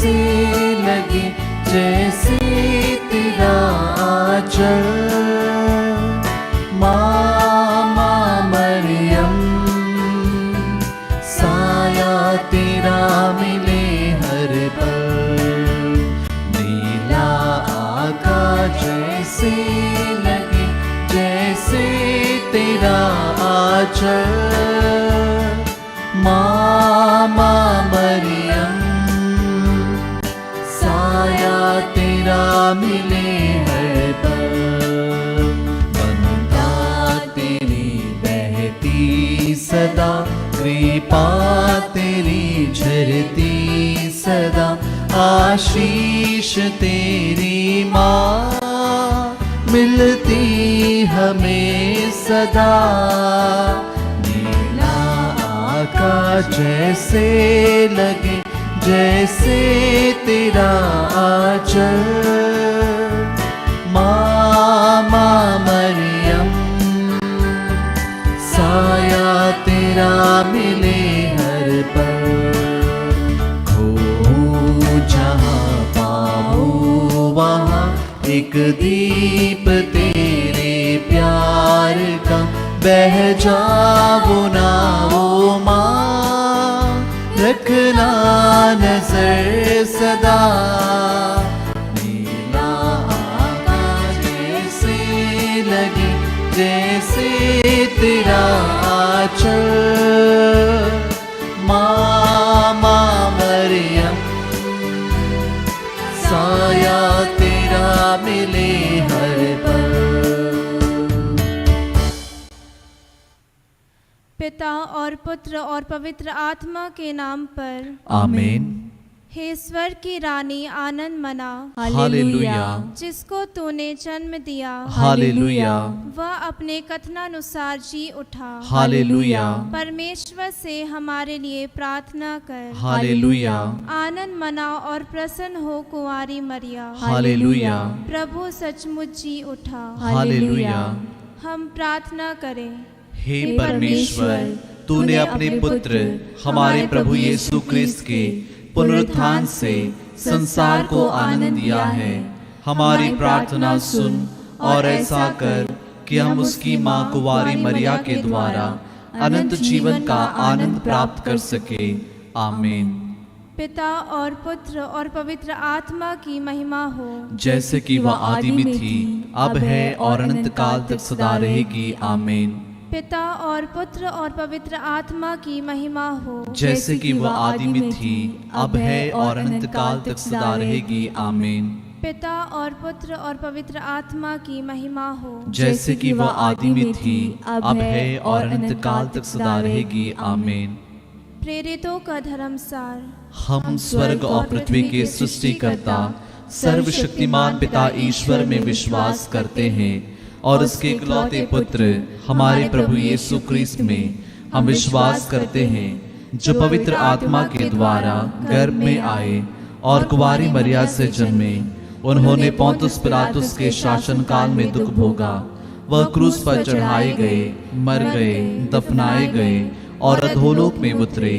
जैसे लगे जैसे तेरा आंचल। माँ मरियम साया तेरा मिले हर पल। नीला आकाश जैसे लगे जैसे तेरा आंचल। माँ मरियम साया तेरा मिले हर पल। बनता तेरी बहती सदा, कृपा तेरी झरती सदा। आशीष तेरी माँ मिलती हमें सदा। नीला आकाश जैसे लगे जैसे तेरा आंचल। माँ मरियम साया तेरा मिले हर पल। खो जहाँ पाओ वहाँ एक दीप तेरे प्यार का। बह जाओ ना ओ माँ, रखना नजर सदा। नीला आकाश जैसे लगे जैसे तेरा आंचल। माँ मरियम साया तेरा मिले हर पल। पिता और पुत्र और पवित्र आत्मा के नाम पर आमीन। हे स्वर्ग की रानी आनंद मना, हालेलुया जिसको तूने जन्म दिया, हालेलुया वह अपने कथनानुसार जी उठा। हालेलुया परमेश्वर से हमारे लिए प्रार्थना कर। हालेलुया आनंद मनाओ और प्रसन्न हो कुंवारी मरिया। हालेलुया प्रभु सचमुच जी उठा। हालेलुया। हम प्रार्थना करें। हे परमेश्वर, तूने अपने पुत्र हमारे प्रभु यीशु क्रिस्त के पुनरुत्थान से संसार को आनंद दिया है। हमारी प्रार्थना सुन और ऐसा कर कि हम उसकी मां कुंवारी मरिया के द्वारा अनंत जीवन का आनंद प्राप्त कर सके। आमीन। पिता और पुत्र और पवित्र आत्मा की महिमा हो, जैसे कि वह आदि में थी, अब है और अनंत काल तक सदा रहेगी। आमीन। पिता और पुत्र और पवित्र आत्मा की महिमा हो, जैसे कि वह आदि में थी, अब है और अनंत काल तक सदा रहेगी। आमीन। पिता और पुत्र और पवित्र आत्मा की महिमा हो, जैसे कि वह आदि में थी, अब है और अनंत काल तक सदा रहेगी। आमीन। प्रेरितों का धर्मसार। हम स्वर्ग और पृथ्वी के सृष्टिकर्ता सर्वशक्तिमान पिता ईश्वर में विश्वास करते हैं और उसके इकलौते पुत्र हमारे प्रभु यीशु क्रिस्त में हम विश्वास करते हैं, जो पवित्र आत्मा के द्वारा गर्भ में आए और कुंवारी मरिया से जन्मे। उन्होंने पोंतुस पिलातुस के शासन काल में दुख भोगा। वह क्रूस पर चढ़ाए गए, मर गए, दफनाए गए और अधोलोक में उतरे।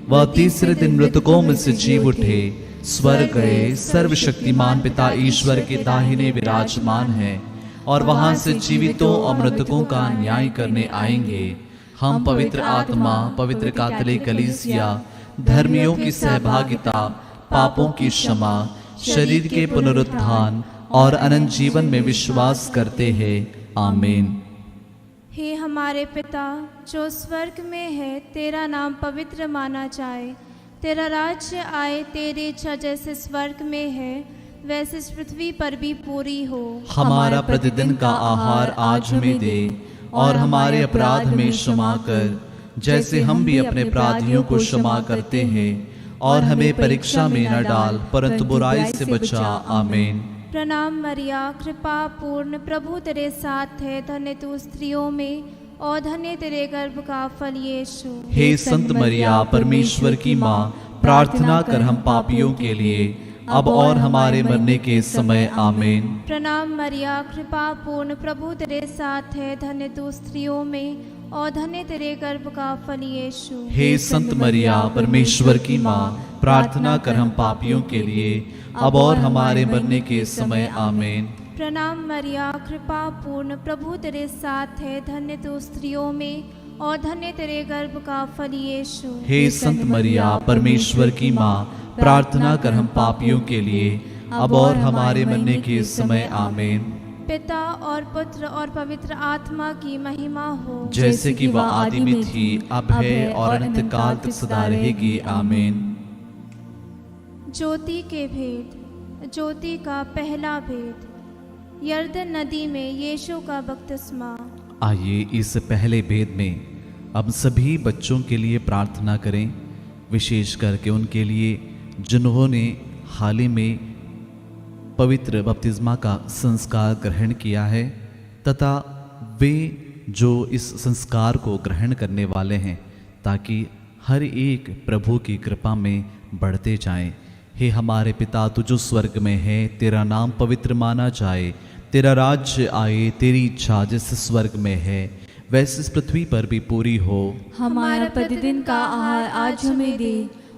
वह तीसरे दिन मृतकों में से जी उठे, स्वर्ग गए, सर्वशक्तिमान पिता ईश्वर के दाहिने विराजमान है और वहां से जीवितों और मृतकों का न्याय करने आएंगे। हम पवित्र आत्मा, पवित्र कैथोलिक कलीसिया, धर्मियों की सहभागिता, पापों की क्षमा, शरीर के पुनरुत्थान और अनंत जीवन में विश्वास करते हैं। आमीन। हे हमारे पिता जो स्वर्ग में है, तेरा नाम पवित्र माना जाए। तेरा राज्य आए, तेरी इच्छा जैसे स्वर्ग में है वैसे इस पृथ्वी पर भी पूरी हो। हमारा प्रतिदिन का आहार आज हमें दे और हमारे अपराध में क्षमा कर, जैसे हम भी अपने अपराधियों को क्षमा करते हैं। और हमें परीक्षा में न डाल, परंतु बुराई से बचा। आमीन। प्रणाम मरिया, कृपा पूर्ण, प्रभु तेरे साथ है। धन्य तू स्त्रियों में और धन्य तेरे गर्भ का फल यीशु। हे संत मरिया, परमेश्वर की माँ, प्रार्थना कर हम पापियों के लिए, अब और हमारे मरने के समय। आमीन। प्रणाम मरिया, कृपा पूर्ण, प्रभु तेरे साथ है। धन्य तू स्त्रियों में और धन्य तेरे गर्भ का फल यीशु। हे संत मरिया, परमेश्वर की माँ, प्रार्थना कर हम पापियों के लिए अब और हमारे मरने के समय आमीन। प्रणाम मरिया, कृपा पूर्ण, प्रभु तेरे साथ है, धन्य तू स्त्रियों में और धन्य तेरे गर्भ का फल यीशु। हे संत मरिया, परमेश्वर की माँ, प्रार्थना कर हम पापियों के लिए अब और हमारे मरने के समय आमीन। पिता और पुत्र और पवित्र आत्मा की महिमा हो, जैसे कि वह आदि में थी, अब है और अनंत काल तक सदा रहेगी आमीन। ज्योति के भेद। ज्योति का पहला भेद, यरदन नदी में यीशु का बपतिस्मा। आइए इस पहले भेद में अब सभी बच्चों के लिए प्रार्थना करें, विशेष करके उनके लिए जिन्होंने हाल ही में पवित्र बपतिस्मा का संस्कार ग्रहण किया है तथा वे जो इस संस्कार को ग्रहण करने वाले हैं, ताकि हर एक प्रभु की कृपा में बढ़ते जाएं। हे हमारे पिता, तू जो स्वर्ग में है, तेरा नाम पवित्र माना जाए, तेरा राज्य आए, तेरी इच्छा जैसे स्वर्ग में है वैसे इस पृथ्वी पर भी पूरी हो। हमारा प्रतिदिन का आहार आज हमें दे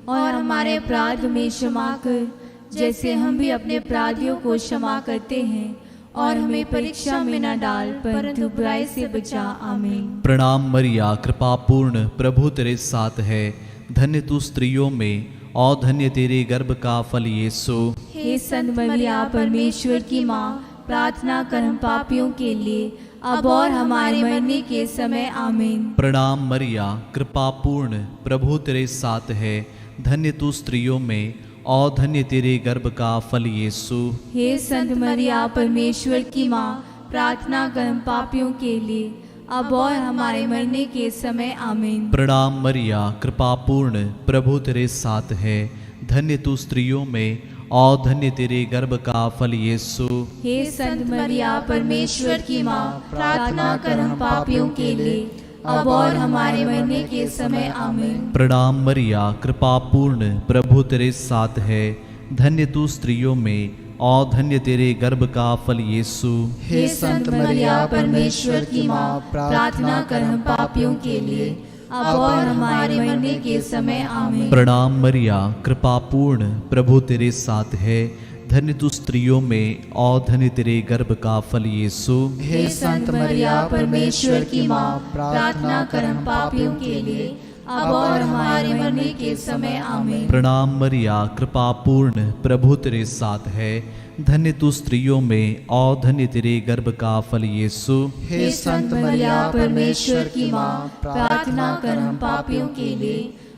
और हमारे अपराध में क्षमा कर, जैसे हम भी अपने अपराधियों को क्षमा करते हैं, और हमें परीक्षा में न डाल परंतु बुराई से बचा। आमीन। प्रणाम मरिया, कृपा पूर्ण, प्रभु तेरे साथ है, धन्य तू स्त्रियों में और धन्य तेरे गर्भ का फल यीशु। हे संत मरिया, परमेश्वर की माँ, प्रार्थना कर हम पापियों के लिए अब और हमारे मरने के समय। आमीन। प्रणाम मरिया, कृपा पूर्ण, प्रभु तेरे साथ है, धन्य तू स्त्रियों में और धन्य तेरे गर्भ का फल यीशु। हे संत मरिया, परमेश्वर की माँ, प्रार्थना कर हम पापियों के लिए अब और हमारे मरने के समय। आमीन। प्रणाम मरिया, कृपा पूर्ण, प्रभु तेरे साथ है, धन्य तू स्त्रियों में और धन्य तेरे गर्भ का फल यीशु। हे संत मरिया, परमेश्वर की माँ, प्रार्थना कर हम पापियों के लिए अब और हमारे मरने के समय। आमीन। प्रणाम मरिया, कृपा पूर्ण, प्रभु तेरे साथ है, धन्य तू स्त्रियों में और धन्य तेरे गर्भ का फल यीशु। हे संत मरिया, परमेश्वर की माँ, प्रार्थना कर हम पापियों के लिए अब और हमारे मरने के समय। आमीन। प्रणाम मरिया, कृपा पूर्ण, प्रभु तेरे साथ है, धन्य तू स्त्रियों में और धन्य तेरे गर्भ का फल यीशु। हे संत मरिया, परमेश्वर की माँ, प्रार्थना कर हम पापियों के लिए अब और हमारे मरने के समय। आमीन। प्रणाम मरिया, कृपा पूर्ण, प्रभु तेरे साथ है, धन्य तू स्त्रियों में और धन्य तेरे गर्भ का फल यीशु। हे संत मरिया, परमेश्वर की माँ, प्रार्थना कर हम पापियों के लिए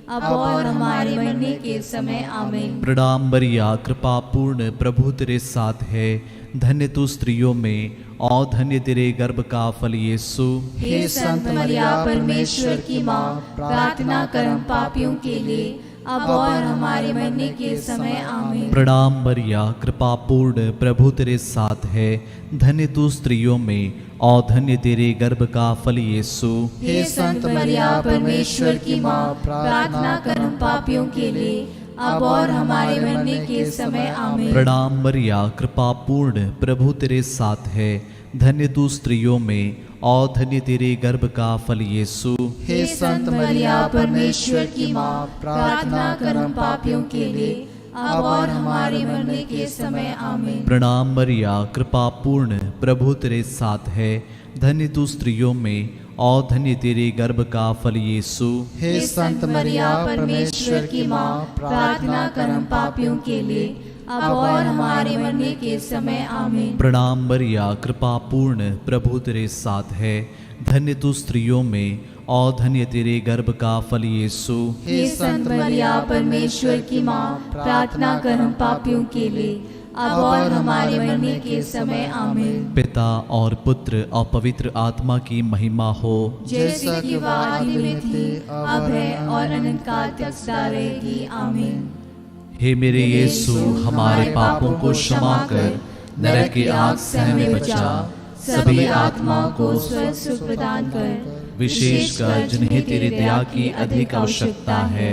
अब और हमारे मरने के समय। आमीन। प्रणाम मरिया, कृपा पूर्ण, प्रभु तेरे साथ है, धन्य तू स्त्रियों में और धन्य तेरे गर्भ का फल यीशु। हे संत मरिया, परमेश्वर की माँ, प्रार्थना कर हम पापियों के लिए अब और हमारे मरने के समय। आमीन। प्रणाम मरिया, कृपा पूर्ण, प्रभु तेरे साथ है, धन्य तू स्त्रियों में और धन्य तेरे गर्भ का फल यीशु। हे संत मरिया, परमेश्वर की माँ, प्रार्थना कर हम पापियों के लिए अब और हमारे मरने के समय। आमीन। प्रणाम मरिया, कृपा पूर्ण, प्रभु तेरे साथ है, धन्य तू स्त्रियों में और धन्य तेरे गर्भ का फल यीशु। हे संत मरिया, परमेश्वर की माँ, प्रार्थना कर हम पापियों के लिए अब और हमारे मरने के समय। आमीन। प्रणाम मरिया, कृपा पूर्ण, प्रभु तेरे साथ है, धन्य तू स्त्रियों में और धन्य तेरे गर्भ का फल यीशु। हे संत मरिया, परमेश्वर की माँ, प्रार्थना कर हम पापियों के लिए अब और हमारे मरने के समय। आमीन। प्रणाम मरिया, कृपा पूर्ण, प्रभु तेरे साथ है, धन्य तू स्त्रियों में और धन्य तेरे गर्भ का फल यीशु। हे संत मरिया, परमेश्वर की माँ, प्रार्थना कर हम पापियों के लिए अब और हमारे मरने के समय। आमीन। पिता और पुत्र और पवित्र आत्मा की महिमा हो, जैसे कि वह आदि में थी, अब है और अनंत काल तक सदा रहेगी। आमीन। हे मेरे यीशु, हमारे पापों को क्षमा कर, नरक की आग से हमें बचा, सभी आत्माओं को स्वर्ग सुख प्रदान कर, विशेषकर जिन्हें तेरी दया की अधिक आवश्यकता है।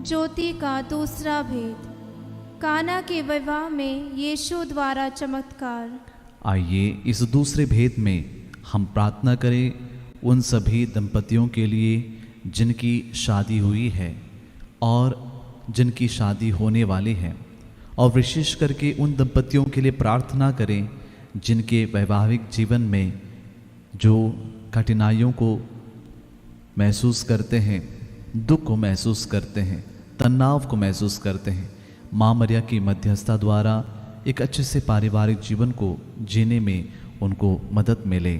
ज्योति का दूसरा भेद, काना के विवाह में यीशु द्वारा चमत्कार। आइए इस दूसरे भेद में हम प्रार्थना करें उन सभी दंपतियों के लिए जिनकी शादी हुई है और जिनकी शादी होने वाली है, और विशेष करके उन दंपतियों के लिए प्रार्थना करें जिनके वैवाहिक जीवन में जो कठिनाइयों को महसूस करते हैं, दुख को महसूस करते हैं, तनाव को महसूस करते हैं। माँ मरिया की मध्यस्थता द्वारा एक अच्छे से पारिवारिक जीवन को जीने में उनको मदद मिले।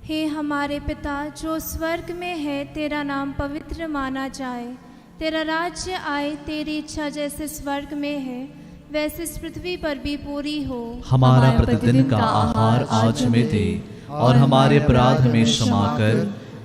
हे हमारे पिता जो स्वर्ग में है, तेरा नाम पवित्र माना जाए, तेरा राज्य आए, तेरी इच्छा जैसे स्वर्ग में है वैसे इस पृथ्वी पर भी पूरी हो। हमारा प्रतिदिन का आहार आज हमें दे, और हमारे अपराध हमें क्षमा कर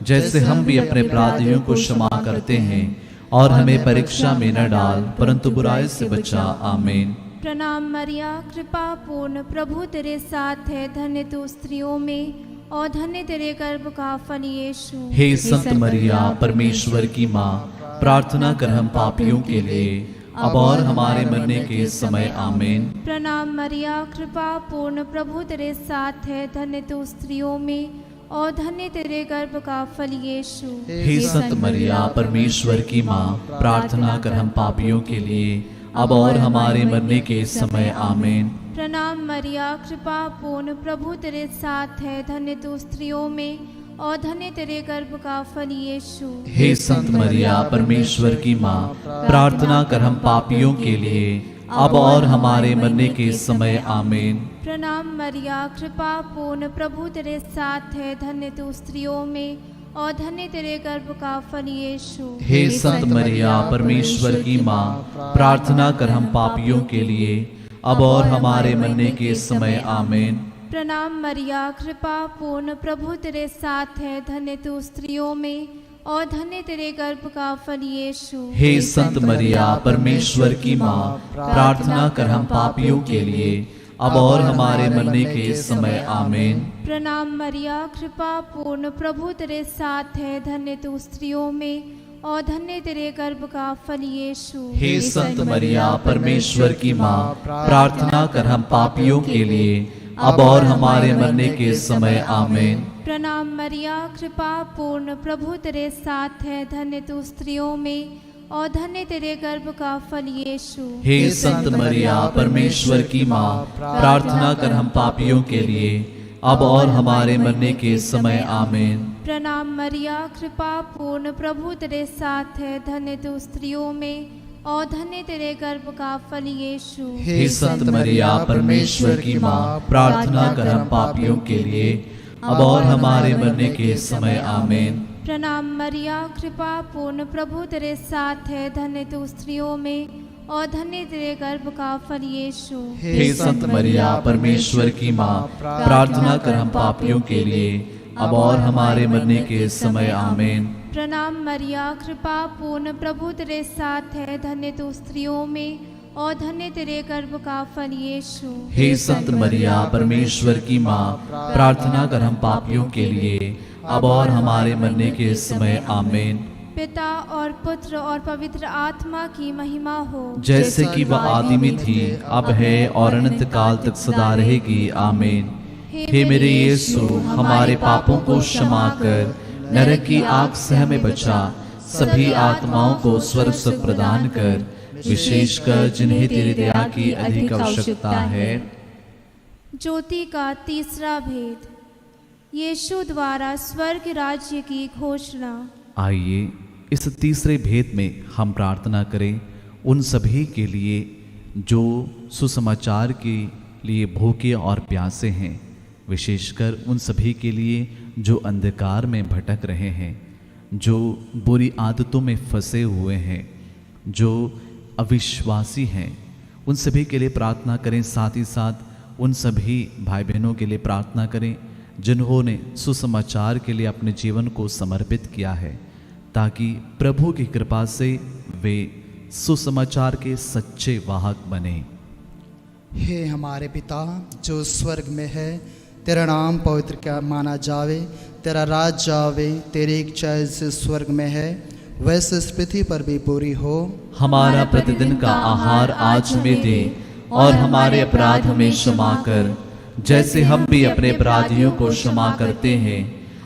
जैसे हम भी अपने अपराधियों को क्षमा करते हैं, और हमें परीक्षा में न डाल परंतु बुराई से बचा। आमीन। प्रणाम मरिया, कृपा पूर्ण, प्रभु तेरे साथ है, धन्य तू स्त्रियों में और धन्य तेरे गर्भ का फल यीशु। हे संत मरिया परमेश्वर की माँ, प्रार्थना कर हम पापियों के लिए अब और हमारे मरने के समय। आमीन। प्रणाम मरिया, कृपा पूर्ण, प्रभु तेरे साथ है, धन्य तू स्त्रियों में और धन्य तेरे गर्भ का फल यीशु। हे संत मरिया परमेश्वर की माँ, प्रार्थना कर हम पापियों के लिए अब और हमारे मरने के समय। आमीन। प्रणाम मरिया, कृपा पूर्ण, प्रभु तेरे साथ है, धन्य तू स्त्रियों में और धन्य तेरे गर्भ का फल यीशु। हे संत मरिया परमेश्वर की माँ, प्रार्थना कर हम पापियों के लिए अब और हमारे मरने के समय। आमीन। प्रणाम मरिया, कृपा पूर्ण, प्रभु तेरे साथ है, धन्य तू स्त्रियों में और धन्य तेरे गर्भ का फल यीशु। हे संत मरिया परमेश्वर की माँ, प्रार्थना कर हम पापियों के लिए अब और हमारे मरने के समय। आमीन। प्रणाम मरिया, कृपा पूर्ण, प्रभु तेरे साथ है, धन्य तू स्त्रियों में और धन्य तेरे गर्भ का फल यीशु। हे संत मरिया परमेश्वर की माँ, प्रार्थना कर हम पापियों के लिए अब और हमारे मरने के समय। आमीन। प्रणाम मरिया, कृपा पूर्ण, प्रभु तेरे साथ है, धन्य तू स्त्रियों में और धन्य तेरे गर्भ का फल यीशु। हे संत मरिया परमेश्वर की माँ, प्रार्थना कर हम पापियों के लिए अब और हमारे मरने के समय। आमीन। प्रणाम मरिया, कृपा पूर्ण, प्रभु तेरे साथ है, धन्य तू स्त्रियों में और धन्य तेरे गर्भ का फल यीशु। हे संत मरिया परमेश्वर की माँ, प्रार्थना कर हम पापियों के लिए अब और हमारे मरने के समय। आमीन। प्रणाम मरिया, कृपा पूर्ण, प्रभु तेरे साथ है, धन्य तू स्त्रियों में और धन्य तेरे गर्भ का फल यीशु। हे संत मरिया परमेश्वर की माँ, प्रार्थना कर हम पापियों के लिए अब और हमारे मरने के समय। आमीन। प्रणाम मरिया, कृपा पूर्ण, प्रभु तेरे साथ है, धन्य तू स्त्रियों में और धन्य तेरे गर्भ का फल यीशु। हे संत मरिया परमेश्वर की माँ, प्रार्थना कर हम पापियों के लिए अब और हमारे मरने के समय। आमीन। प्रणाम मरिया, कृपा पूर्ण, प्रभु तेरे साथ है, धन्य तू स्त्रियों में और धन्य तेरे गर्भ का फल यीशु। हे संत मरिया परमेश्वर की माँ, प्रार्थना कर हम पापियों के लिए अब और हमारे मरने के समय। आमीन। पिता और पुत्र और पवित्र आत्मा की महिमा हो, जैसे कि वह आदि में थी, अब है और अनंत काल तक सदा रहेगी। आमीन। हे मेरे यीशु, हमारे पापों को क्षमा कर नरक की आग से हमें बचा, सभी आत्माओं को स्वर्ग सुख प्रदान कर, विशेषकर जिन्हें तेरी दया की अधिक आवश्यकता है। ज्योति का तीसरा भेद, यीशु द्वारा स्वर्ग राज्य की घोषणा। आइए इस तीसरे भेद में हम प्रार्थना करें उन सभी के लिए जो सुसमाचार के लिए भूखे और प्यासे हैं, विशेषकर उन सभी के लिए जो अंधकार में भटक रहे हैं, जो बुरी आदतों में फंसे हुए हैं, जो अविश्वासी हैं, उन सभी के लिए प्रार्थना करें। साथ ही साथ उन सभी भाई बहनों के लिए प्रार्थना करें जिन्होंने सुसमाचार के लिए अपने जीवन को समर्पित किया है, ताकि प्रभु की कृपा से वे सुसमाचार के सच्चे वाहक बने। हे हमारे पिता जो स्वर्ग में है, तेरा नाम पवित्र क्या माना जावे, तेरा राज्य आवे, तेरी इच्छा जैसे स्वर्ग में है वैसे इस पृथ्वी पर भी पूरी हो। हमारा प्रतिदिन का आहार आज हमें दे, और हमारे अपराध हमें क्षमा कर जैसे हम भी अपने अपराधियों को क्षमा करते हैं,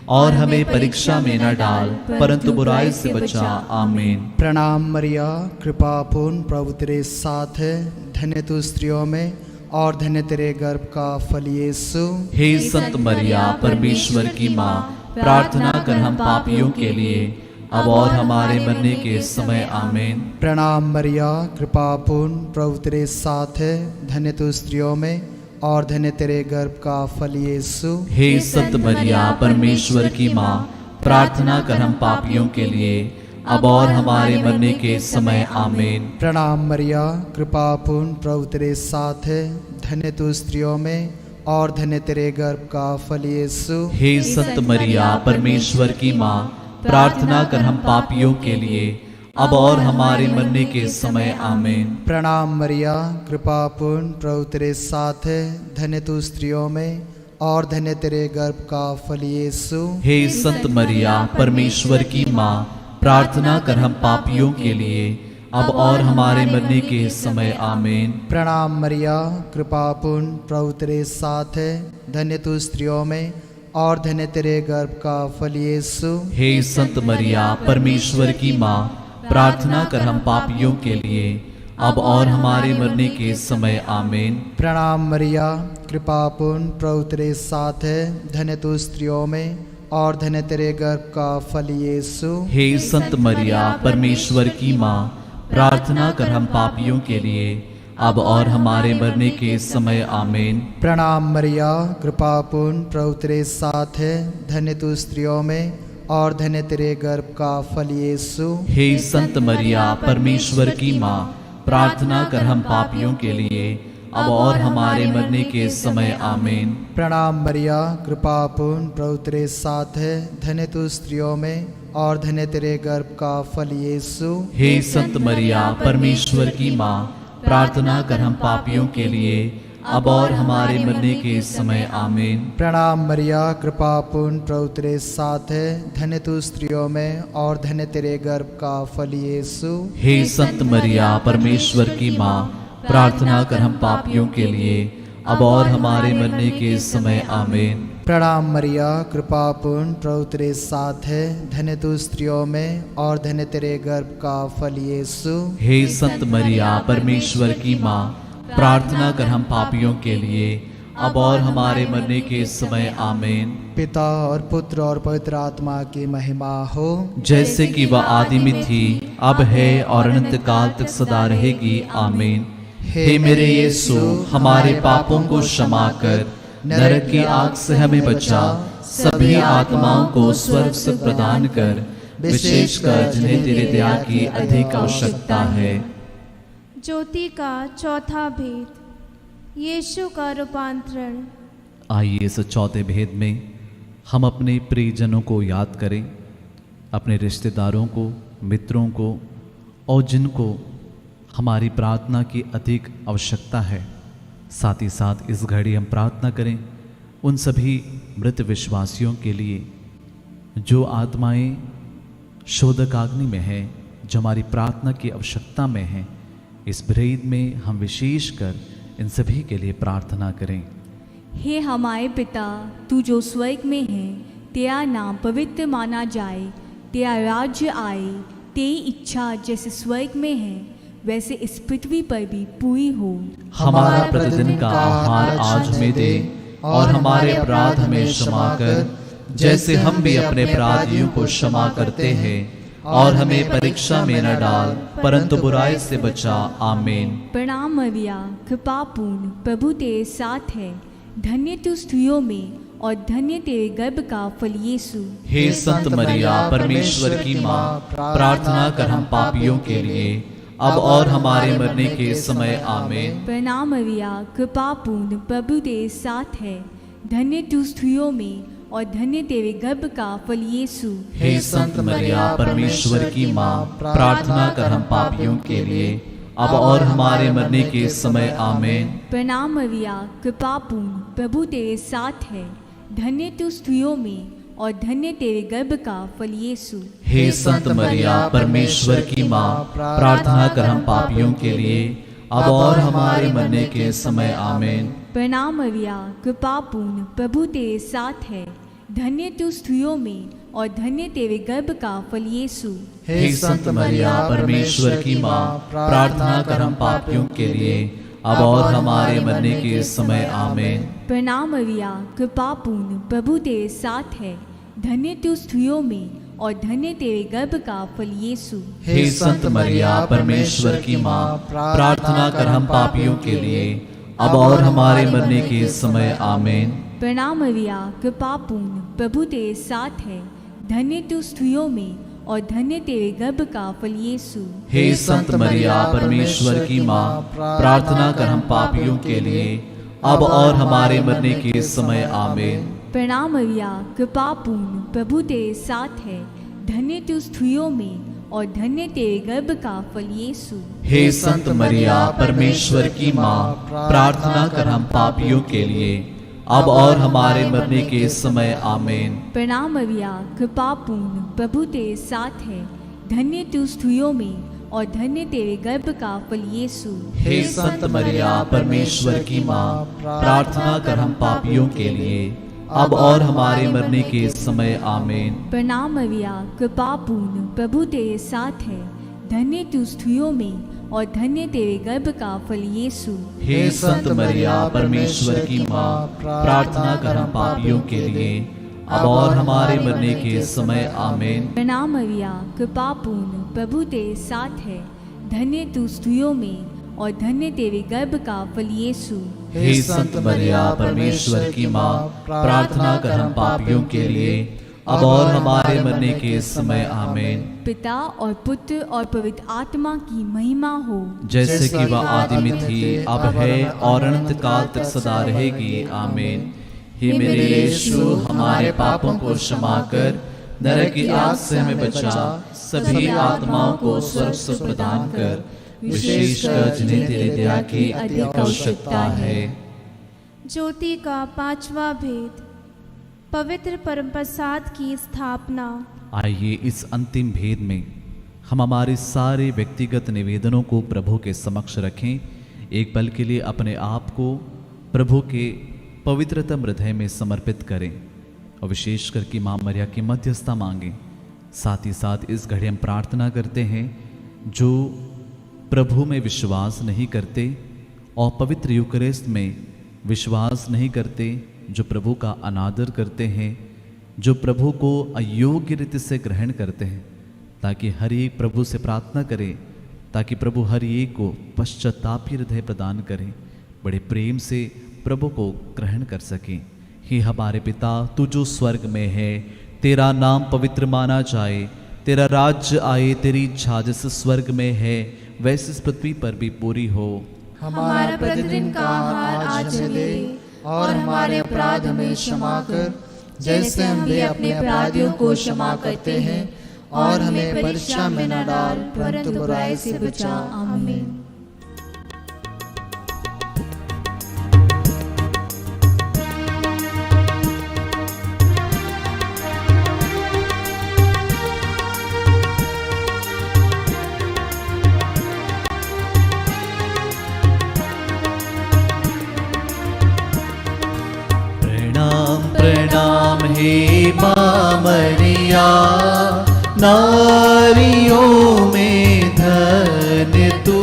और हमें परीक्षा में न डाल, परंतु बुराई से बचा। आमीन। प्रणाम मरिया, कृपा पूर्ण, प्रभु तेरे साथ है, धन्य तू स्त्रियों में और धन्य तेरे गर्भ का फल यीशु। हे संत मरिया, परमेश्वर की माँ, प्रार्थना कर हम पापियों के लिए, अब और हमारे मरने के समय। आमीन। प्रणाम मरिया, कृपा पूर्ण, प्रभु तेरे साथ है, धन्य तू स्त्रियों में और धन्य तेरे गर्भ का फल यीशु। हे संत मरिया, परमेश्वर की माँ, प्रार्थना कर हम पापियों के लिए, अब और हमारे मरने के समय। आमीन। प्रणाम मरिया, कृपा पूर्ण, प्रभु तेरे साथ है, धन्य तू स्त्रियों में और धन्य तेरे गर्भ का फल यीशु। हे संत मरिया, परमेश्वर की माँ, प्रार्थना कर हम पापियों के लिए, अब और हमारे मरने के समय। आमीन। प्रणाम मरिया, कृपा पूर्ण, प्रभु तेरे साथ है, धन्य तू स्त्रियों में और धन्य तेरे गर्भ का फल यीशु। हे संत मरिया, परमेश्वर की माँ, प्रार्थना कर हम पापियों के लिए, अब और हमारे मरने के समय। आमीन। प्रणाम मरिया, कृपा पूर्ण, प्रभु तेरे साथ है, धन्य तू स्त्रियों में और धन्य तेरे गर्भ का फल यीशु। हे संत मरिया, परमेश्वर की माँ, प्रार्थना कर हम पापियों के लिए, अब और हमारे मरने के समय। आमीन। प्रणाम मरिया, कृपा पूर्ण, प्रभु तेरे साथ है, धन्य तू स्त्रियों में और धन्य तेरे गर्भ का फल यीशु। हे संत मरिया, परमेश्वर की माँ, प्रार्थना कर हम पापियों के लिए, अब और हमारे मरने के समय। आमीन। प्रणाम मरिया, कृपा पूर्ण, प्रभु तेरे साथ है, धन्य तू स्त्रियों में और धन्य तेरे गर्भ का फल यीशु। हे संत मरिया, परमेश्वर की माँ, प्रार्थना कर हम पापियों के लिए, अब और हमारे मरने के समय। आमीन। प्रणाम मरिया, कृपा पूर्ण, प्रभु तेरे साथ है, धन्य तू स्त्रियों में और धन्य तेरे गर्भ का फल यीशु। हे संत मरिया, परमेश्वर की माँ, प्रार्थना कर हम पापियों के लिए, अब और हमारे मरने के समय। आमीन। प्रणाम मरिया, कृपा पूर्ण, प्रभु तेरे साथ है, धन्य तू स्त्रियों में और धन्य तेरे गर्भ का फल यीशु। हे संत मरिया, परमेश्वर की माँ, प्रार्थना कर हम पापियों के लिए, अब और हमारे मरने के समय। आमीन। प्रणाम मरिया, कृपा पूर्ण, प्रभु तेरे साथ है, धन्य तू स्त्रियों में और धन्य तेरे गर्भ का फल यीशु। हे संत मरिया, परमेश्वर की माँ, प्रार्थना कर हम पापियों के लिए, अब और हमारे मरने के समय। आमीन। पिता और पुत्र और पवित्र आत्मा की महिमा हो, जैसे कि वह आदि में थी, अब है और अनंत काल तक सदा रहेगी। आमीन। हे मेरे यीशु, हमारे पापों को क्षमा कर, नरक की आग से हमें बचा, सभी आत्माओं को स्वर्ग सुख प्रदान कर, विशेषकर जिन्हें तेरे दया की अधिक आवश्यकता है। ज्योति का चौथा भेद, यीशु का रूपांतरण। आइए इस चौथे भेद में हम अपने प्रियजनों को याद करें, अपने रिश्तेदारों को, मित्रों को और जिनको हमारी प्रार्थना की अधिक आवश्यकता है। साथ ही साथ इस घड़ी हम प्रार्थना करें उन सभी मृत विश्वासियों के लिए जो आत्माएं शोधकाग्नि में हैं, जो हमारी प्रार्थना की आवश्यकता में हैं। इस भेद में हम विशेषकर इन सभी के लिए प्रार्थना करें। हे हमारे पिता, तू जो स्वर्ग में है, तेरा नाम पवित्र माना जाए, तेरा राज्य आए, तेरी इच्छा जैसे स्वर्ग में है वैसे इस पृथ्वी पर भी पूरी हो। हमारा प्रतिदिन का आहार आज हमें दे, और हमारे अपराध हमें क्षमा कर, जैसे हम भी अपने अपराधियों को क्षमा करते हैं, और हमें परीक्षा में न डाल, परंतु बुराई से बचा। आमीन। प्रणाम मरिया, कृपा पूर्ण, प्रभु तेरे साथ है, धन्य तू स्त्रियों में और धन्य तेरे गर्भ का फल यीशु। हे संत मरिया, परमेश्वर की माँ, प्रार्थना कर हम पापियों के लिए, अब और हमारे मरने के समय। आमीन। प्रणाम मरिया, कृपा पूर्ण, प्रभु तेरे साथ है, धन्य तू स्त्रियों में और धन्य तेरे गर्भ का फल यीशु। हे संत मरिया, परमेश्वर की माँ, प्रार्थना कर हम पापियों के लिए, अब और हमारे मरने के समय। आमीन। प्रणाम मरिया, कृपा पूर्ण, प्रभु तेरे साथ है, धन्य तू स्त्रियों में और धन्य तेरे गर्भ का फल यीशु। हे संत मरिया, परमेश्वर की माँ, प्रार्थना कर हम पापियों के लिए, अब और हमारे मरने के समय। आमीन। प्रणाम मरिया, कृपा पूर्ण, प्रभु तेरे साथ है, धन्य तू स्त्रियों में और धन्य तेरे गर्भ का फल यीशु। हे संत मरिया परमेश्वर की माँ, प्रार्थना कर हम पापियों के लिए अब और हमारे मरने के समय आमीन। प्रणाम मरिया, कृपा पूर्ण, प्रभु तेरे साथ है। धन्य तू स्त्रियों में और धन्य तेरे गर्भ का फल यीशु। हे संत मरिया परमेश्वर की माँ, प्रार्थना कर हम पापियों के लिए अब और हमारे मरने के समय आमीन। प्रणाम मरिया, कृपा पूर्ण, प्रभु तेरे साथ है। धन्य तू स्त्रियों में और धन्य तेरे गर्भ का फल यीशु। हे संत मरिया परमेश्वर की माँ, प्रार्थना कर हम पापियों के लिए अब और हमारे मरने के समय आमीन। प्रणाम मरिया, कृपा पूर्ण, प्रभु तेरे साथ है। धन्य तू स्त्रियों में और धन्य तेरे गर्भ का फल यीशु। हे संत मरिया परमेश्वर की माँ, प्रार्थना कर हम पापियों के लिए अब और हमारे मरने के समय आमीन। प्रणाम मरिया, कृपा पूर्ण, प्रभु तेरे साथ है। धन्य तू स्त्रियों में और धन्य तेरे गर्भ का फल यीशु। हे संत मरिया परमेश्वर की माँ, प्रार्थना कर हम पापियों के लिए अब और हमारे मरने के समय आमीन। प्रणाम मरिया, कृपा पूर्ण, प्रभु तेरे साथ है। धन्य तू स्त्रियों में और धन्य तेरे गर्भ का फल यीशु। हे संत मरिया परमेश्वर की माँ, प्रार्थना कर हम पापियों के लिए अब और हमारे मरने के समय आमीन। प्रणाम मरिया, कृपा पूर्ण, प्रभु तेरे साथ है। धन्य तू स्त्रियों में और धन्य तेरे गर्भ का फल यीशु। हे संत मरिया परमेश्वर की माँ, प्रार्थना कर हम पापियों के लिए अब और हमारे मरने के समय आमीन। पिता और पुत्र और पवित्र आत्मा की महिमा हो, जैसे कि वह आदि में थी, अब है और अनंत काल तक सदा रहेगी आमीन। हे मेरे यीशु, हमारे पापों को क्षमा कर नरक की आग से हमें बचा, सभी आत्माओं को स्वर्ग से प्रदान कर, विशेषकर जिन्हें तेरी दया की अधिक आवश्यकता है। ज्योति का पांचवा भेद, पवित्र परम प्रसाद की स्थापना। आइए इस अंतिम भेद में हम हमारे सारे व्यक्तिगत निवेदनों को प्रभु के समक्ष रखें। एक पल के लिए अपने आप को प्रभु के पवित्रतम हृदय में समर्पित करें और विशेष करके माँ मरिया की मध्यस्थता मांगें। साथ ही साथ इस घड़ी हम प्रार्थना करते हैं जो प्रभु में विश्वास नहीं करते और पवित्र यूकरिस्ट में विश्वास नहीं करते, जो प्रभु का अनादर करते हैं, जो प्रभु को अयोग्य रीति से ग्रहण करते हैं, ताकि हर एक प्रभु से प्रार्थना करे, ताकि प्रभु हर एक को पश्चातापी हृदय प्रदान करें, बड़े प्रेम से प्रभु को ग्रहण कर सकें। हे हमारे पिता, तू जो स्वर्ग में है, तेरा नाम पवित्र माना जाए, तेरा राज्य आए, तेरी इच्छा जैसे स्वर्ग में है वैसे इस पृथ्वी पर भी पूरी हो। हमारा प्रतिदिन का आहार आज हमें दे और हमारे अपराध हमें क्षमा कर, जैसे हम भी अपने अपराधियों को क्षमा करते हैं, और हमें परीक्षा में न डाल परंतु बुराई से बचा। आमीन। प्रणाम हे माँ मरिया, नारियों में धन्य तू,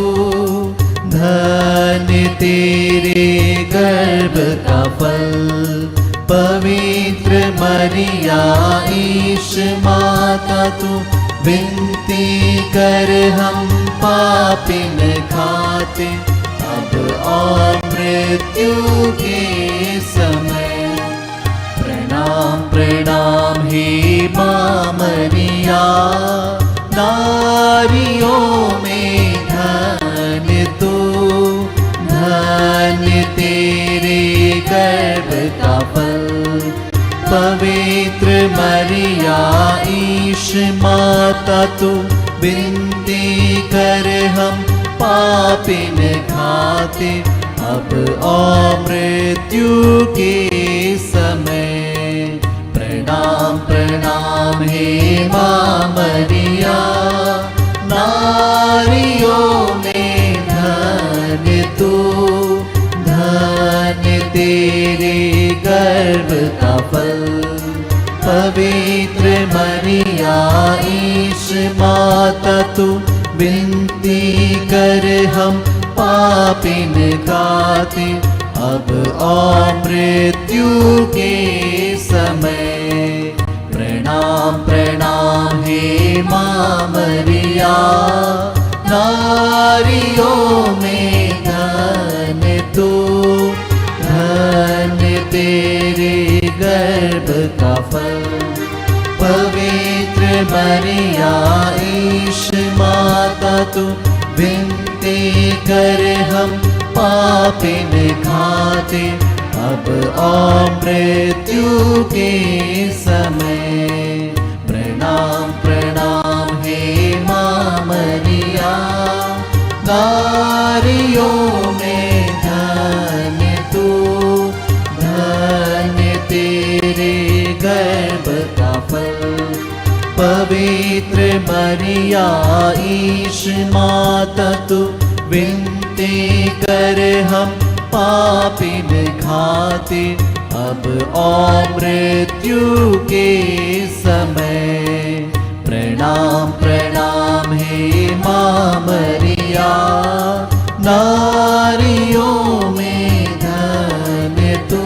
धन्य तेरे गर्भ का फल। पवित्र मरिया ईश माता तू, विनती कर हम पापिन खाते, अब और मृत्यु के समय। प्रणाम प्रणाम हे माँ मरिया, नारियों में धन्य तू, धन्य तेरे गर्भ का फल। पवित्र मरिया ईश माता तू, विनती कर हम पापिन खाते, अब और मृत्यु के समय। प्रणाम प्रणाम हे माँ मरिया, नारियों में धन्य तू, धन्य तेरे गर्भ का फल। पवित्र मरिया ईश माता तू विनती कर हम पापिन खातिर अब और मृत्यु के समय। प्रणाम प्रणाम हे माँ मरिया, नारियों में धन्य तू, धन्य तेरे गर्भ का फल। पवित्र मरिया ईश माता तू विनती कर हम पापिन खातिर अब और मृत्यु के समय। प्रणाम प्रणाम हे माँ मरिया, नारियों में धन्य तू, धन्य तेरे गर्भ का फल। पवित्र मरिया ईश माता तू विनती कर हम पापिन खातिर अब और मृत्यु के समय। प्रणाम प्रणाम हे माँ मरिया, नारियों में धन्य तू,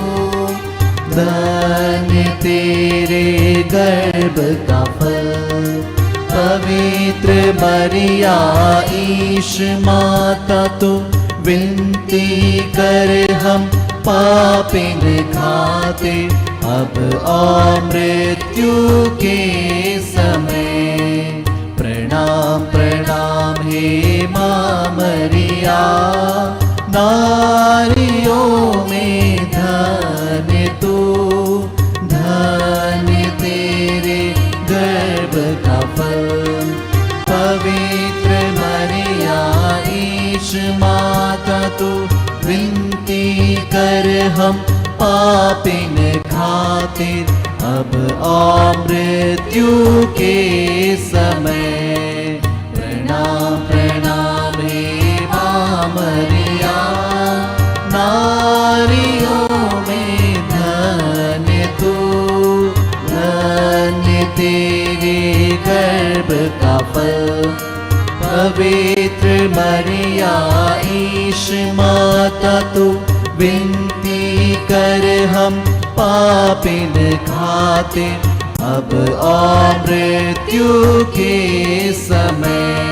धन्य तेरे गर्भ का फल। पवित्र मरिया ईश माता तू विनती कर हम पापिन खातिर अब और मृत्यु के समय। प्रणाम प्रणाम हे माँ मरिया, नारियों में धन्य तू, धन्य तेरे गर्भ का फल। पवित्र मरिया ईश माता तू विनती कर हम पापिन खातिर अब और मृत्यु के समय। प्रणाम प्रणाम हे माँ मरिया, नारियों में धन्य तू, धन्य तेरे गर्भ का फल। पवित्र मरिया ईश माता तू विनती कर हम पापिन खातिर अब और मृत्यु के समय।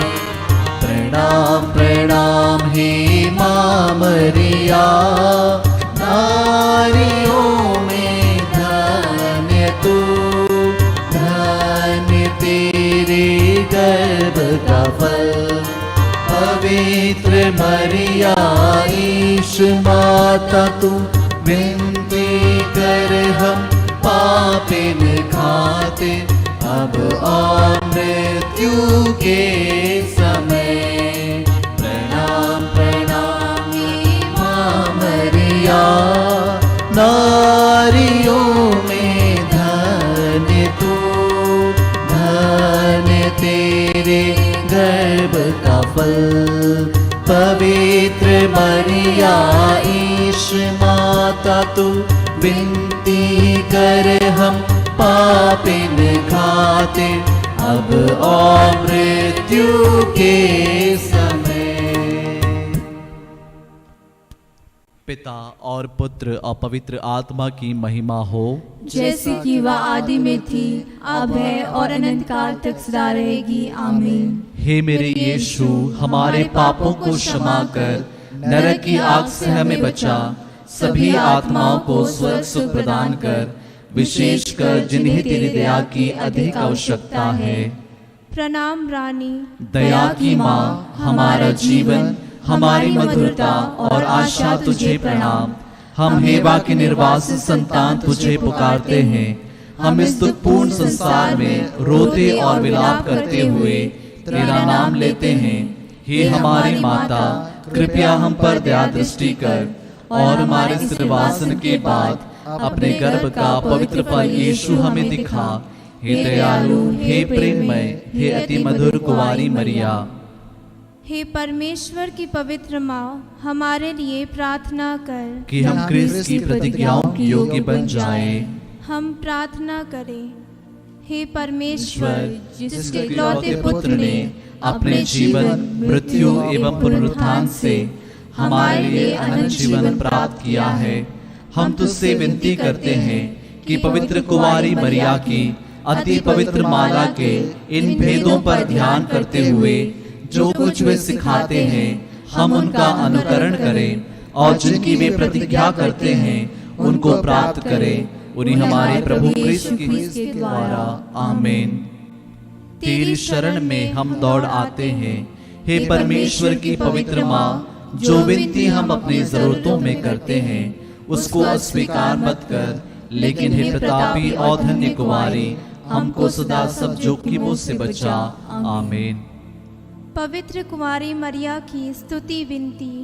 प्रणाम प्रणाम हे माँ मरिया, नारियों में धन्य तू, धन्य तेरे गर्भ का फल। पवित्र मरिया ईश माता तू विनती कर हम पापिन खातिर अब और मृत्यु के समय। प्रणाम प्रणाम हे माँ मरिया, नारियों में धन्य तू, धन्य तेरे गर्भ का फल। पवित्र मरिया ईश माता तू विनती कर हम पापिन खातिर अब और मृत्यु के समय। पिता और पुत्र और पवित्र आत्मा की महिमा हो, जैसे कि वह आदि में थी, अब है और अनंत काल तक सदा रहेगी। आमीन। हे मेरे यीशु, हमारे पापों को क्षमा कर, नरक की आग से हमें बचा, सभी आत्माओं को स्वर्ग सुख प्रदान कर, विशेषकर जिन्हें तेरी दया की अधिक आवश्यकता है। प्रणाम रानी, दया की माँ, हमारा जीवन, हमारी मधुरता और आशा तुझे प्रणाम। हम हेवा के निर्वासित संतान तुझे पुकारते हैं। हम इस दुखपूर्ण संसार में रोते और विलाप करते हुए तेरा नाम लेते हैं। हे हमारी माता, कृपया हम पर दया दृष्टि कर और हमारे सिरवासन के बाद अपने गर्भ का पवित्र फल यीशु हमें दिखा। हे दयालु, हे प्रेममय, हे अति मधुर कुंवारी मरिया। हे परमेश्वर की पवित्र माँ, हमारे लिए प्रार्थना कर कि हम क्रिस्त की प्रतिज्ञाओं की योग्य बन जाएं। हम प्रार्थना करें। हे परमेश्वर, जिसके इकलौते पुत्र ने अपने जीवन, मृत्यु एवं पुनरुत्थान से हमारे लिए अनंत जीवन प्राप्त किया है, हम तुझसे विनती करते हैं कि पवित्र कुंवारी मरिया की अति पवित्र माला के इन भेदों पर ध्यान करते हुए जो कुछ वे सिखाते हैं, हम उनका अनुकरण करें और जिनकी वे प्रतिज्ञा करते हैं उनको प्राप्त करें, उन्हीं हमारे प्रभु क्रिस्त के द्वारा। आमीन। तेरी शरण में हम दौड़ आते हैं, हे परमेश्वर की पवित्र माँ, जो विनती हम अपनी जरूरतों में करते हैं उसको अस्वीकार मत कर, लेकिन हे प्रतापी और धन्य कुमारी, हमको सदा सब जोखिमों से बचा। आमीन। पवित्र कुमारी मरिया की स्तुति विनती।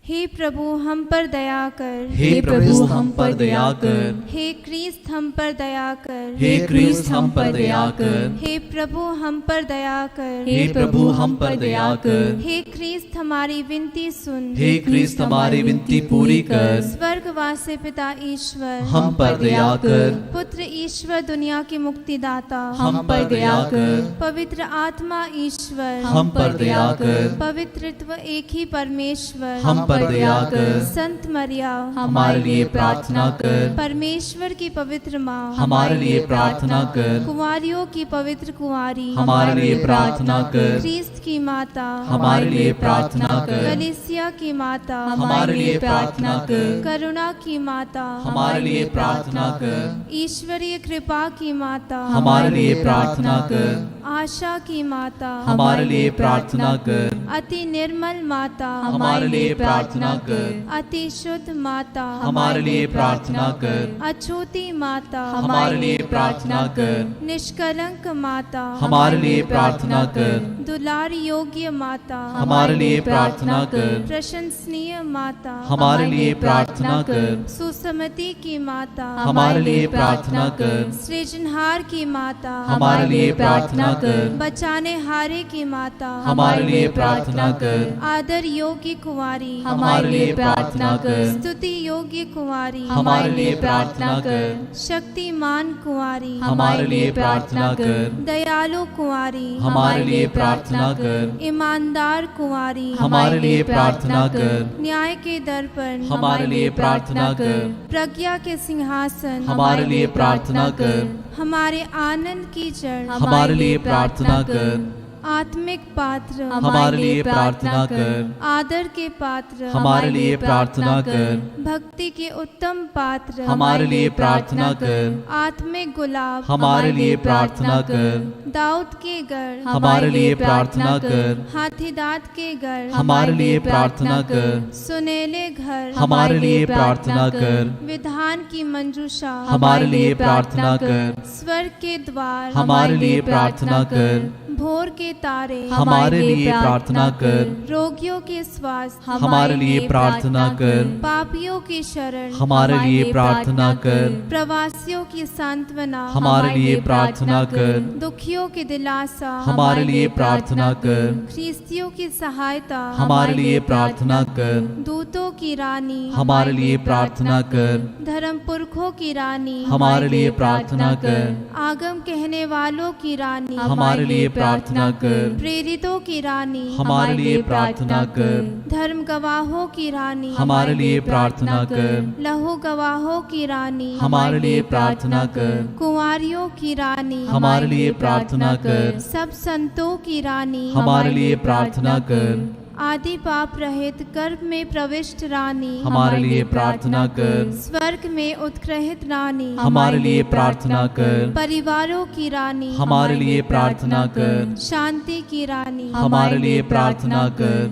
हे प्रभु हम पर दया कर, हे प्रभु हम पर दया कर, हे क्रिस्त हम पर दया कर, हे क्रिस्त हम पर दया कर, हे प्रभु हम पर दया कर, हे प्रभु हम पर दया कर, हे क्रिस्त हमारी विनती सुन, हे क्रिस्त हमारी विनती पूरी कर, स्वर्गवासी पिता ईश्वर हम पर दया कर, पुत्र ईश्वर दुनिया के मुक्तिदाता हम पर दया कर, पवित्र आत्मा ईश्वर हम पर दया कर, पवित्रत्व एक ही परमेश्वर हम पर दया कर, संत मरिया हमारे लिए प्रार्थना कर, परमेश्वर की पवित्र माँ हमारे लिए प्रार्थना कर, कुंवारियों की पवित्र कुंवारी हमारे लिए प्रार्थना कर, क्रिस्त की माता हमारे लिए प्रार्थना कर, कलीसिया की माता हमारे लिए प्रार्थना कर, करुणा की माता हमारे लिए प्रार्थना कर, ईश्वरीय कृपा की माता हमारे लिए प्रार्थना कर, आशा की माता हमारे लिए प्रार्थना कर, अति निर्मल माता हमारे लिए प्रार्थना कर, अति शुद्ध माता हमारे लिए प्रार्थना कर, अछूती माता हमारे लिए प्रार्थना कर, निष्कलंक माता हमारे लिए प्रार्थना कर, दुलार योग्य माता हमारे लिए प्रार्थना कर, प्रशंसनीय माता हमारे लिए प्रार्थना कर, सुसमति की माता हमारे लिए प्रार्थना कर, सृजनहार की माता हमारे लिए प्रार्थना कर, बचाने हारे की माता हमारे लिए प्रार्थना कर, आदर योग्य कुंवारी हमारे लिए प्रार्थना कर, स्तुति योग्य कुंवारी हमारे लिए प्रार्थना कर, शक्तिमान कुंवारी हमारे लिए प्रार्थना कर, दयालु कुंवारी हमारे लिए प्रार्थना कर, ईमानदार कुंवारी हमारे लिए प्रार्थना कर, न्याय के दर्पण हमारे लिए प्रार्थना कर, प्रज्ञा के सिंहासन हमारे लिए प्रार्थना कर, हमारे आनंद की जड़ हमारे लिए प्रार्थना कर, आत्मिक पात्र हमारे लिए प्रार्थना कर, आदर के पात्र हमारे लिए प्रार्थना कर, भक्ति के उत्तम पात्र हमारे लिए प्रार्थना कर, आत्मिक गुलाब हमारे लिए प्रार्थना कर, दाऊद के गढ़ हमारे लिए प्रार्थना कर, हाथीदांत के गढ़ हमारे लिए प्रार्थना कर, सुनेले घर हमारे लिए प्रार्थना कर, विधान की मंजूषा हमारे लिए प्रार्थना कर, स्वर्ग के द्वार हमारे लिए प्रार्थना कर, भोर के तारे हमारे लिए प्रार्थना कर, रोगियों के स्वास्थ्य हमारे लिए प्रार्थना कर, पापियों की शरण हमारे लिए प्रार्थना कर, प्रवासियों की सांत्वना हमारे लिए प्रार्थना कर, दुखियों की दिलासा हमारे लिए प्रार्थना कर, ख्रिस्तियों की सहायता हमारे लिए प्रार्थना कर, दूतों की रानी हमारे लिए प्रार्थना कर, धर्म पुरखों की रानी हमारे लिए प्रार्थना कर, आगम कहने वालों की रानी हमारे लिए प्रार्थना कर, प्रेरितों की रानी हमारे लिए प्रार्थना कर, धर्म गवाहों की रानी हमारे लिए प्रार्थना कर, लहू गवाहों की रानी हमारे लिए प्रार्थना कर, कुंवारियों की रानी हमारे लिए प्रार्थना कर, सब संतों की रानी हमारे लिए प्रार्थना कर, आदि पाप रहित गर्भ में प्रविष्ट रानी हमारे लिए प्रार्थना कर, स्वर्ग में उत्कृष्ट रानी हमारे लिए प्रार्थना कर, परिवारों की रानी हमारे लिए प्रार्थना कर, शांति की रानी हमारे लिए प्रार्थना कर,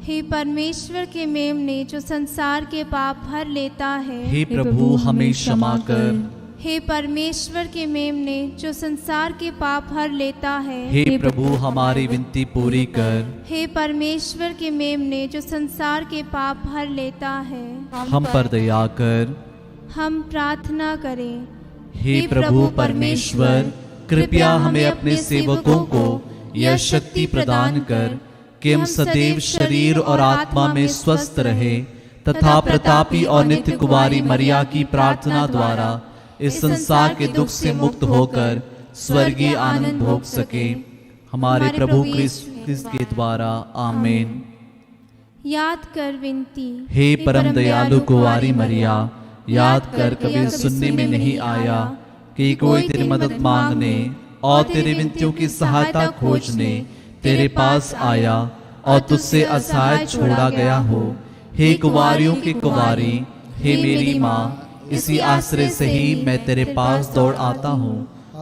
हे परमेश्वर के मेमने जो संसार के पाप हर लेता है हे प्रभु हमें क्षमा कर, हे परमेश्वर के मेमने जो संसार के पाप हर लेता है हे प्रभु हमारी विनती पूरी कर, हे परमेश्वर के मेमने जो संसार के पाप हर लेता है हम पर दया कर, हम प्रार्थना करें। हे प्रभु परमेश्वर कृपया हमें अपने सेवकों को यह शक्ति प्रदान कर कि हम सदैव शरीर और आत्मा में स्वस्थ रहे तथा प्रतापी और नित्य कुमारी मरिया की प्रार्थना द्वारा इस संसार के दुख से मुक्त होकर स्वर्गीय आनंद भोग सके। हमारे प्रभु क्रिस्त के द्वारा आमीन। याद कर विनती। हे परम दयालु कुंवारी मरिया, याद कर कभी सुनने में नहीं आया कि कोई तेरी मदद मांगने और तेरी विनतियों की सहायता खोजने तेरे पास आया और तुझसे असहाय छोड़ा गया हो। हे कुंवारियों की कुंवारी, हे मेरी माँ, इसी आश्रय से ही मैं तेरे पास दौड़ आता हूँ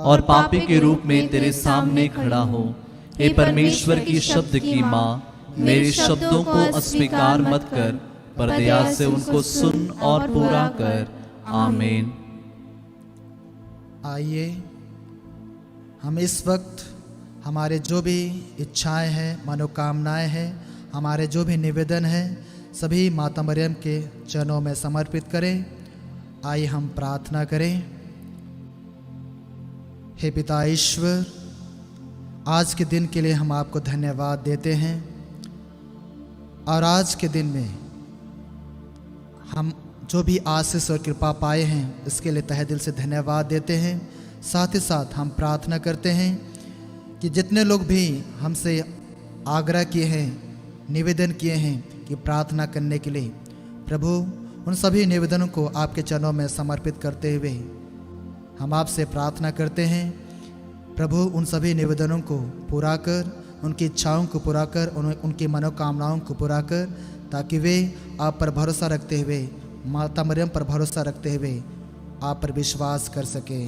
और पापी के रूप में तेरे सामने खड़ा हूँ। हे परमेश्वर की शब्द की माँ, मेरे शब्दों को अस्वीकार मत कर, पर दया से उनको सुन और पूरा कर। आमीन। आइए हम इस वक्त हमारे जो भी इच्छाएं हैं, मनोकामनाएं हैं, हमारे जो भी निवेदन हैं, सभी माता मरियम के चरणों में समर्पित करें। आइए हम प्रार्थना करें। हे पिता ईश्वर, आज के दिन के लिए हम आपको धन्यवाद देते हैं और आज के दिन में हम जो भी आशीष और कृपा पाए हैं इसके लिए तहे दिल से धन्यवाद देते हैं। साथ ही साथ हम प्रार्थना करते हैं कि जितने लोग भी हमसे आग्रह किए हैं, निवेदन किए हैं कि प्रार्थना करने के लिए, प्रभु उन सभी निवेदनों को आपके चरणों में समर्पित करते हुए हम आपसे प्रार्थना करते हैं। प्रभु उन सभी निवेदनों को पूरा कर, उनकी इच्छाओं को पूरा कर, उनकी मनोकामनाओं को पूरा कर, ताकि वे आप पर भरोसा रखते हुए, माता मरियम पर भरोसा रखते हुए आप पर विश्वास कर सके।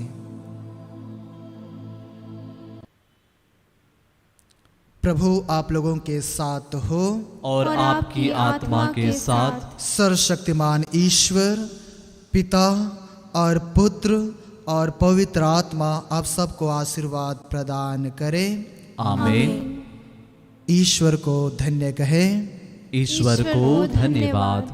प्रभु आप लोगों के साथ हो और आपकी आत्मा के साथ। सर्वशक्तिमान ईश्वर पिता और पुत्र और पवित्र आत्मा आप सबको आशीर्वाद प्रदान करे। आमीन। ईश्वर को धन्य कहे। ईश्वर को धन्यवाद।